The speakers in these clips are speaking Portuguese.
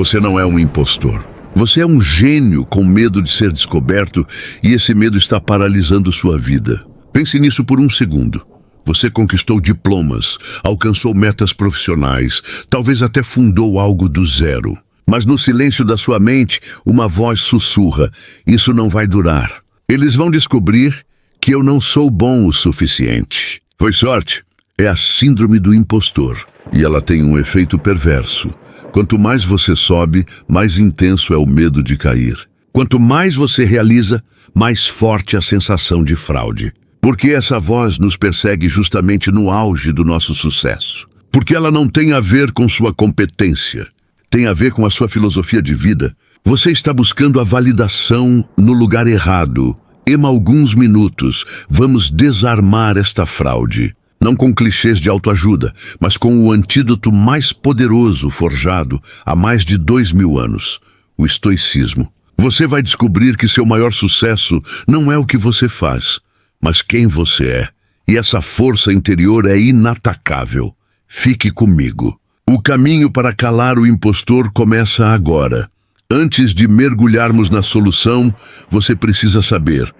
Você não é um impostor. Você é um gênio com medo de ser descoberto e esse medo está paralisando sua vida. Pense nisso por um segundo. Você conquistou diplomas, alcançou metas profissionais, talvez até fundou algo do zero. Mas no silêncio da sua mente, uma voz sussurra: isso não vai durar. Eles vão descobrir que eu não sou bom o suficiente. Foi sorte. É a síndrome do impostor. E ela tem um efeito perverso. Quanto mais você sobe, mais intenso é o medo de cair. Quanto mais você realiza, mais forte a sensação de fraude. Porque essa voz nos persegue justamente no auge do nosso sucesso. Porque ela não tem a ver com sua competência. Tem a ver com a sua filosofia de vida. Você está buscando a validação no lugar errado. Ema alguns minutos. Vamos desarmar esta fraude. Não com clichês de autoajuda, mas com o antídoto mais poderoso forjado há mais de 2000 anos, o estoicismo. Você vai descobrir que seu maior sucesso não é o que você faz, mas quem você é. E essa força interior é inatacável. Fique comigo. O caminho para calar o impostor começa agora. Antes de mergulharmos na solução, você precisa saber: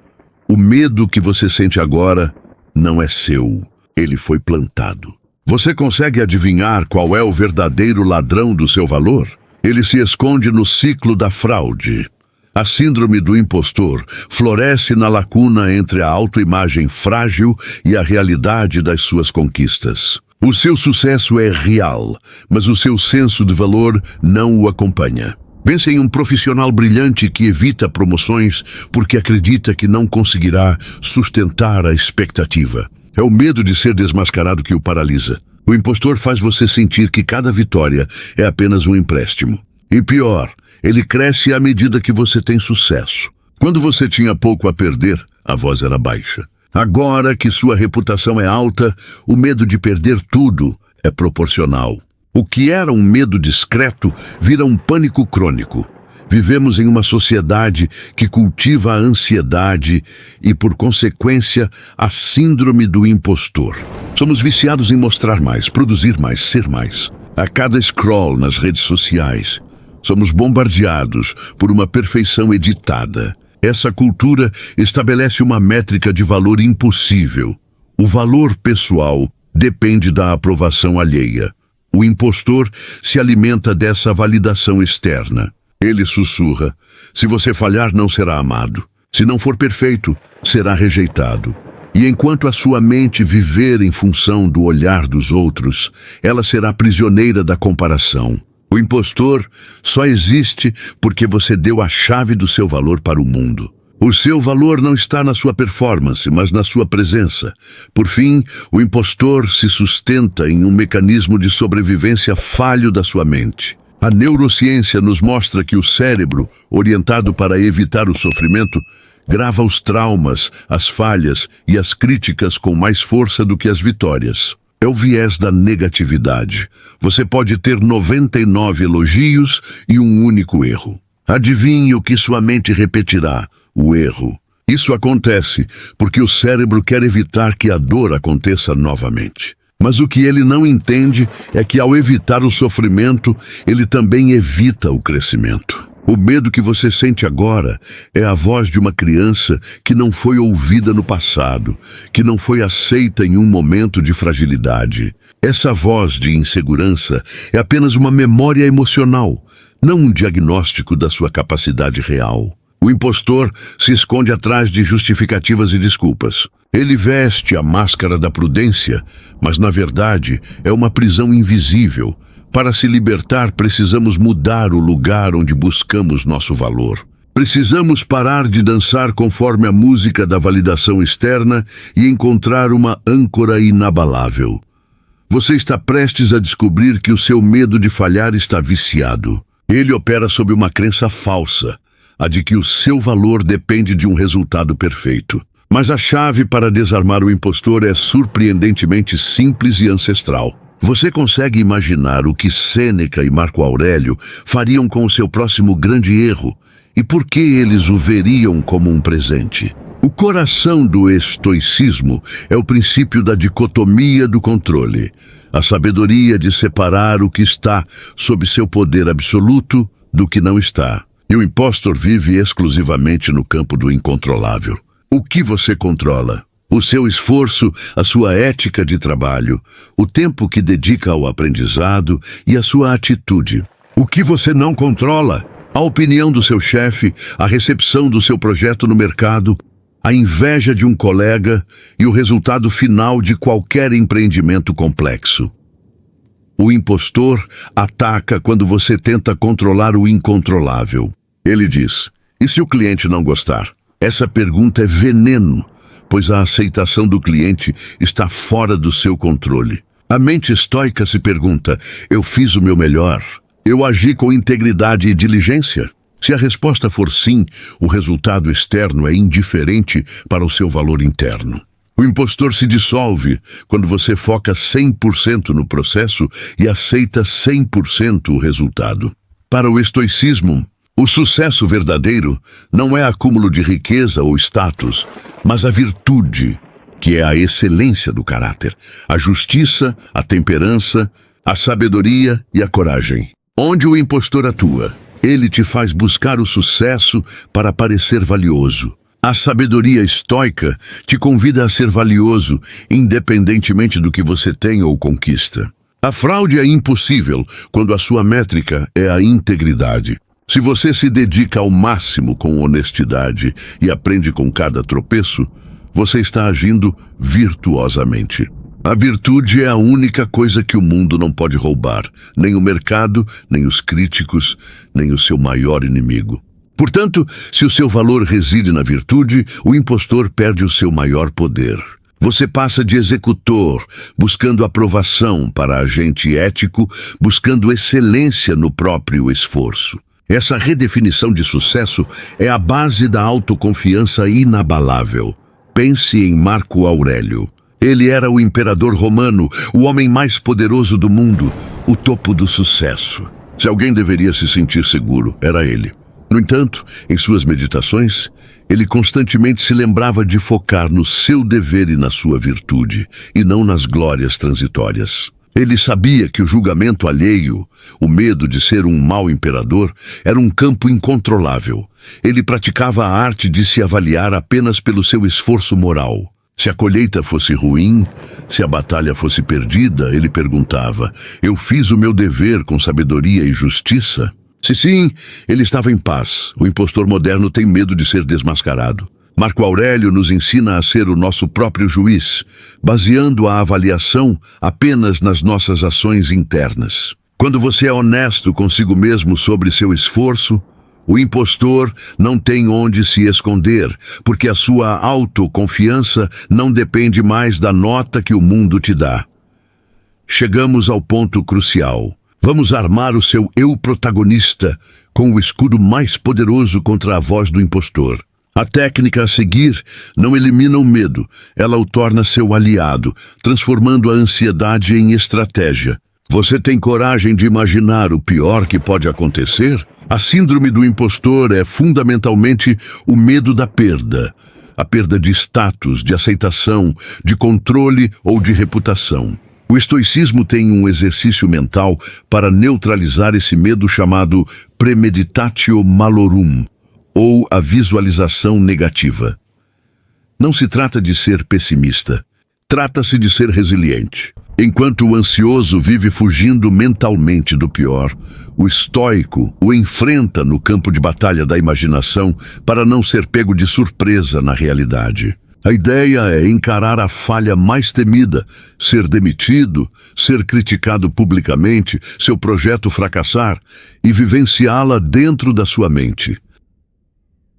o medo que você sente agora não é seu. Ele foi plantado. Você consegue adivinhar qual é o verdadeiro ladrão do seu valor? Ele se esconde no ciclo da fraude. A síndrome do impostor floresce na lacuna entre a autoimagem frágil e a realidade das suas conquistas. O seu sucesso é real, mas o seu senso de valor não o acompanha. Pense em um profissional brilhante que evita promoções porque acredita que não conseguirá sustentar a expectativa. É o medo de ser desmascarado que o paralisa. O impostor faz você sentir que cada vitória é apenas um empréstimo. E pior, ele cresce à medida que você tem sucesso. Quando você tinha pouco a perder, a voz era baixa. Agora que sua reputação é alta, o medo de perder tudo é proporcional. O que era um medo discreto vira um pânico crônico. Vivemos em uma sociedade que cultiva a ansiedade e, por consequência, a síndrome do impostor. Somos viciados em mostrar mais, produzir mais, ser mais. A cada scroll nas redes sociais, somos bombardeados por uma perfeição editada. Essa cultura estabelece uma métrica de valor impossível. O valor pessoal depende da aprovação alheia. O impostor se alimenta dessa validação externa. Ele sussurra: se você falhar, não será amado. Se não for perfeito, será rejeitado. E enquanto a sua mente viver em função do olhar dos outros, ela será prisioneira da comparação. O impostor só existe porque você deu a chave do seu valor para o mundo. O seu valor não está na sua performance, mas na sua presença. Por fim, o impostor se sustenta em um mecanismo de sobrevivência falho da sua mente. A neurociência nos mostra que o cérebro, orientado para evitar o sofrimento, grava os traumas, as falhas e as críticas com mais força do que as vitórias. É o viés da negatividade. Você pode ter 99 elogios e um único erro. Adivinhe o que sua mente repetirá: o erro. Isso acontece porque o cérebro quer evitar que a dor aconteça novamente. Mas o que ele não entende é que, ao evitar o sofrimento, ele também evita o crescimento. O medo que você sente agora é a voz de uma criança que não foi ouvida no passado, que não foi aceita em um momento de fragilidade. Essa voz de insegurança é apenas uma memória emocional, não um diagnóstico da sua capacidade real. O impostor se esconde atrás de justificativas e desculpas. Ele veste a máscara da prudência, mas na verdade é uma prisão invisível. Para se libertar, precisamos mudar o lugar onde buscamos nosso valor. Precisamos parar de dançar conforme a música da validação externa e encontrar uma âncora inabalável. Você está prestes a descobrir que o seu medo de falhar está viciado. Ele opera sob uma crença falsa, a de que o seu valor depende de um resultado perfeito. Mas a chave para desarmar o impostor é surpreendentemente simples e ancestral. Você consegue imaginar o que Sêneca e Marco Aurélio fariam com o seu próximo grande erro? E por que eles o veriam como um presente? O coração do estoicismo é o princípio da dicotomia do controle, a sabedoria de separar o que está sob seu poder absoluto do que não está. E o impostor vive exclusivamente no campo do incontrolável. O que você controla? O seu esforço, a sua ética de trabalho, o tempo que dedica ao aprendizado e a sua atitude. O que você não controla? A opinião do seu chefe, a recepção do seu projeto no mercado, a inveja de um colega e o resultado final de qualquer empreendimento complexo. O impostor ataca quando você tenta controlar o incontrolável. Ele diz: e se o cliente não gostar? Essa pergunta é veneno, pois a aceitação do cliente está fora do seu controle. A mente estoica se pergunta: eu fiz o meu melhor? Eu agi com integridade e diligência? Se a resposta for sim, o resultado externo é indiferente para o seu valor interno. O impostor se dissolve quando você foca 100% no processo e aceita 100% o resultado. Para o estoicismo, o sucesso verdadeiro não é acúmulo de riqueza ou status, mas a virtude, que é a excelência do caráter, a justiça, a temperança, a sabedoria e a coragem. Onde o impostor atua, ele te faz buscar o sucesso para parecer valioso. A sabedoria estoica te convida a ser valioso, independentemente do que você tem ou conquista. A fraude é impossível quando a sua métrica é a integridade. Se você se dedica ao máximo com honestidade e aprende com cada tropeço, você está agindo virtuosamente. A virtude é a única coisa que o mundo não pode roubar, nem o mercado, nem os críticos, nem o seu maior inimigo. Portanto, se o seu valor reside na virtude, o impostor perde o seu maior poder. Você passa de executor, buscando aprovação, para agente ético, buscando excelência no próprio esforço. Essa redefinição de sucesso é a base da autoconfiança inabalável. Pense em Marco Aurélio. Ele era o imperador romano, o homem mais poderoso do mundo, o topo do sucesso. Se alguém deveria se sentir seguro, era ele. No entanto, em suas meditações, ele constantemente se lembrava de focar no seu dever e na sua virtude, e não nas glórias transitórias. Ele sabia que o julgamento alheio, o medo de ser um mau imperador, era um campo incontrolável. Ele praticava a arte de se avaliar apenas pelo seu esforço moral. Se a colheita fosse ruim, se a batalha fosse perdida, ele perguntava: eu fiz o meu dever com sabedoria e justiça? Se sim, ele estava em paz. O impostor moderno tem medo de ser desmascarado. Marco Aurélio nos ensina a ser o nosso próprio juiz, baseando a avaliação apenas nas nossas ações internas. Quando você é honesto consigo mesmo sobre seu esforço, o impostor não tem onde se esconder, porque a sua autoconfiança não depende mais da nota que o mundo te dá. Chegamos ao ponto crucial. Vamos armar o seu eu protagonista com o escudo mais poderoso contra a voz do impostor. A técnica a seguir não elimina o medo, ela o torna seu aliado, transformando a ansiedade em estratégia. Você tem coragem de imaginar o pior que pode acontecer? A síndrome do impostor é fundamentalmente o medo da perda. A perda de status, de aceitação, de controle ou de reputação. O estoicismo tem um exercício mental para neutralizar esse medo chamado premeditatio malorum, ou a visualização negativa. Não se trata de ser pessimista, trata-se de ser resiliente. Enquanto o ansioso vive fugindo mentalmente do pior, o estoico o enfrenta no campo de batalha da imaginação para não ser pego de surpresa na realidade. A ideia é encarar a falha mais temida, ser demitido, ser criticado publicamente, seu projeto fracassar e vivenciá-la dentro da sua mente.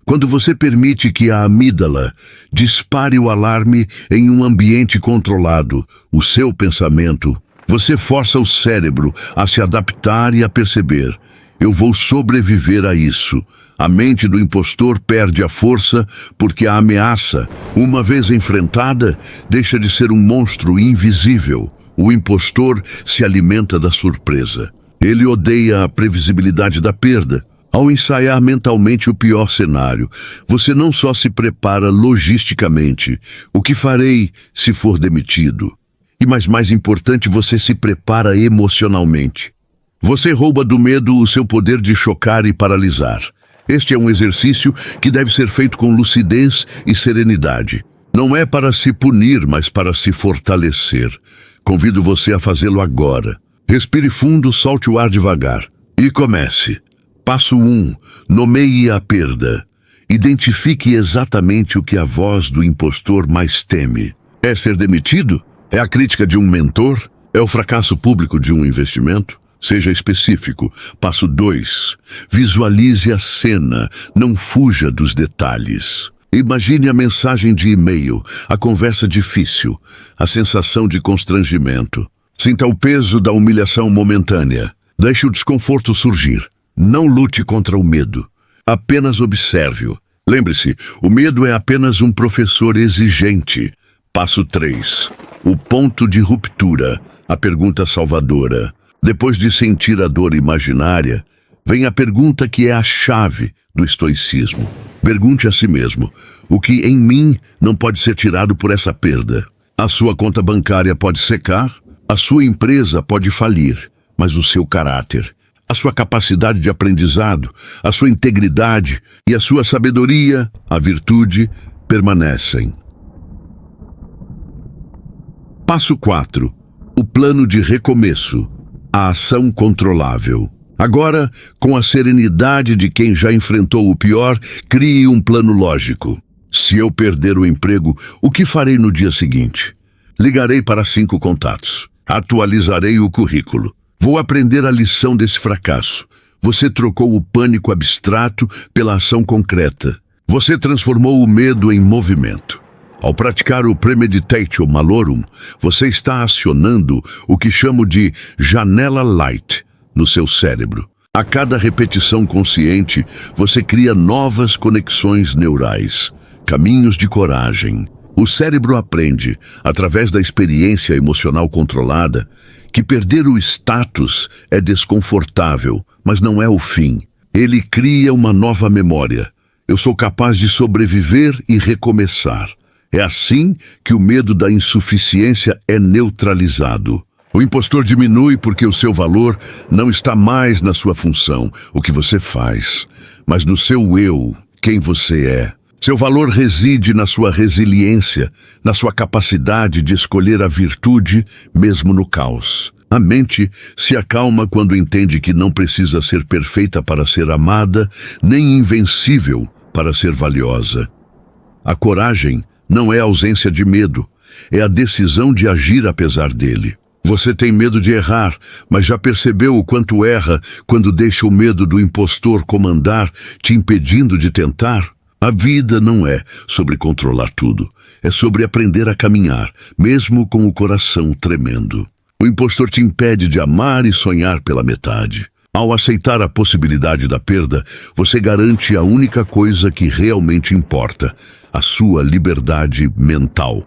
Quando você permite que a amígdala dispare o alarme em um ambiente controlado, o seu pensamento, você força o cérebro a se adaptar e a perceber: eu vou sobreviver a isso. A mente do impostor perde a força porque a ameaça, uma vez enfrentada, deixa de ser um monstro invisível. O impostor se alimenta da surpresa. Ele odeia a previsibilidade da perda. Ao ensaiar mentalmente o pior cenário, você não só se prepara logisticamente, o que farei se for demitido, mas mais importante, você se prepara emocionalmente. Você rouba do medo o seu poder de chocar e paralisar. Este é um exercício que deve ser feito com lucidez e serenidade. Não é para se punir, mas para se fortalecer. Convido você a fazê-lo agora. Respire fundo, solte o ar devagar e comece. Passo 1. Nomeie a perda. Identifique exatamente o que a voz do impostor mais teme. É ser demitido? É a crítica de um mentor? É o fracasso público de um investimento? Seja específico. Passo 2. Visualize a cena, não fuja dos detalhes. Imagine a mensagem de e-mail, a conversa difícil, a sensação de constrangimento. Sinta o peso da humilhação momentânea. Deixe o desconforto surgir. Não lute contra o medo. Apenas observe-o. Lembre-se, o medo é apenas um professor exigente. Passo 3. O ponto de ruptura, a pergunta salvadora. Depois de sentir a dor imaginária, vem a pergunta que é a chave do estoicismo. Pergunte a si mesmo: o que em mim não pode ser tirado por essa perda? A sua conta bancária pode secar, a sua empresa pode falir, mas o seu caráter, a sua capacidade de aprendizado, a sua integridade e a sua sabedoria, a virtude, permanecem. Passo 4. O plano de recomeço, a ação controlável. Agora, com a serenidade de quem já enfrentou o pior, crie um plano lógico. Se eu perder o emprego, o que farei no dia seguinte? Ligarei para 5 contatos. Atualizarei o currículo. Vou aprender a lição desse fracasso. Você trocou o pânico abstrato pela ação concreta. Você transformou o medo em movimento. Ao praticar o Premeditatio Malorum, você está acionando o que chamo de janela light no seu cérebro. A cada repetição consciente, você cria novas conexões neurais, caminhos de coragem. O cérebro aprende, através da experiência emocional controlada, que perder o status é desconfortável, mas não é o fim. Ele cria uma nova memória. Eu sou capaz de sobreviver e recomeçar. É assim que o medo da insuficiência é neutralizado. O impostor diminui porque o seu valor não está mais na sua função, o que você faz, mas no seu eu, quem você é. Seu valor reside na sua resiliência, na sua capacidade de escolher a virtude mesmo no caos. A mente se acalma quando entende que não precisa ser perfeita para ser amada, nem invencível para ser valiosa. A coragem não é a ausência de medo, é a decisão de agir apesar dele. Você tem medo de errar, mas já percebeu o quanto erra quando deixa o medo do impostor comandar, te impedindo de tentar? A vida não é sobre controlar tudo, é sobre aprender a caminhar, mesmo com o coração tremendo. O impostor te impede de amar e sonhar pela metade. Ao aceitar a possibilidade da perda, você garante a única coisa que realmente importa, a sua liberdade mental.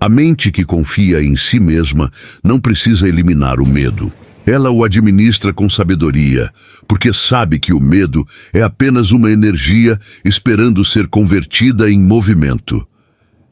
A mente que confia em si mesma não precisa eliminar o medo. Ela o administra com sabedoria, porque sabe que o medo é apenas uma energia esperando ser convertida em movimento.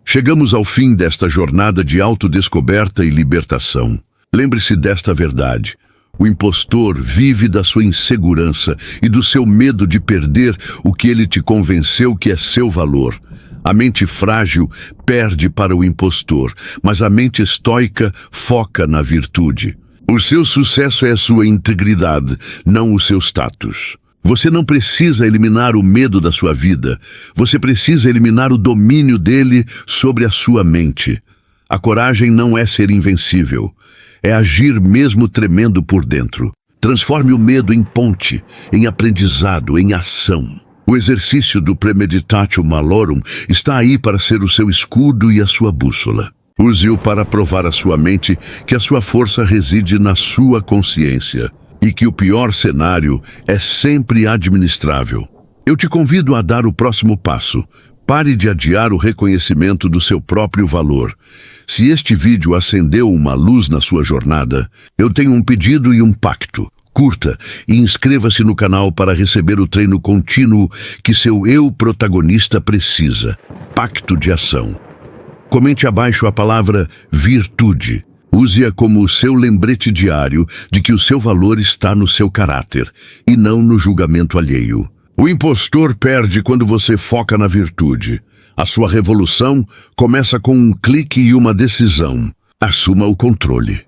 Chegamos ao fim desta jornada de autodescoberta e libertação. Lembre-se desta verdade. O impostor vive da sua insegurança e do seu medo de perder o que ele te convenceu que é seu valor. A mente frágil perde para o impostor, mas a mente estoica foca na virtude. O seu sucesso é a sua integridade, não o seu status. Você não precisa eliminar o medo da sua vida. Você precisa eliminar o domínio dele sobre a sua mente. A coragem não é ser invencível. É agir mesmo tremendo por dentro. Transforme o medo em ponte, em aprendizado, em ação. O exercício do Premeditatio Malorum está aí para ser o seu escudo e a sua bússola. Use-o para provar à sua mente que a sua força reside na sua consciência e que o pior cenário é sempre administrável. Eu te convido a dar o próximo passo. Pare de adiar o reconhecimento do seu próprio valor. Se este vídeo acendeu uma luz na sua jornada, eu tenho um pedido e um pacto. Curta e inscreva-se no canal para receber o treino contínuo que seu eu protagonista precisa. Pacto de ação. Comente abaixo a palavra virtude. Use-a como o seu lembrete diário de que o seu valor está no seu caráter e não no julgamento alheio. O impostor perde quando você foca na virtude. A sua revolução começa com um clique e uma decisão. Assuma o controle.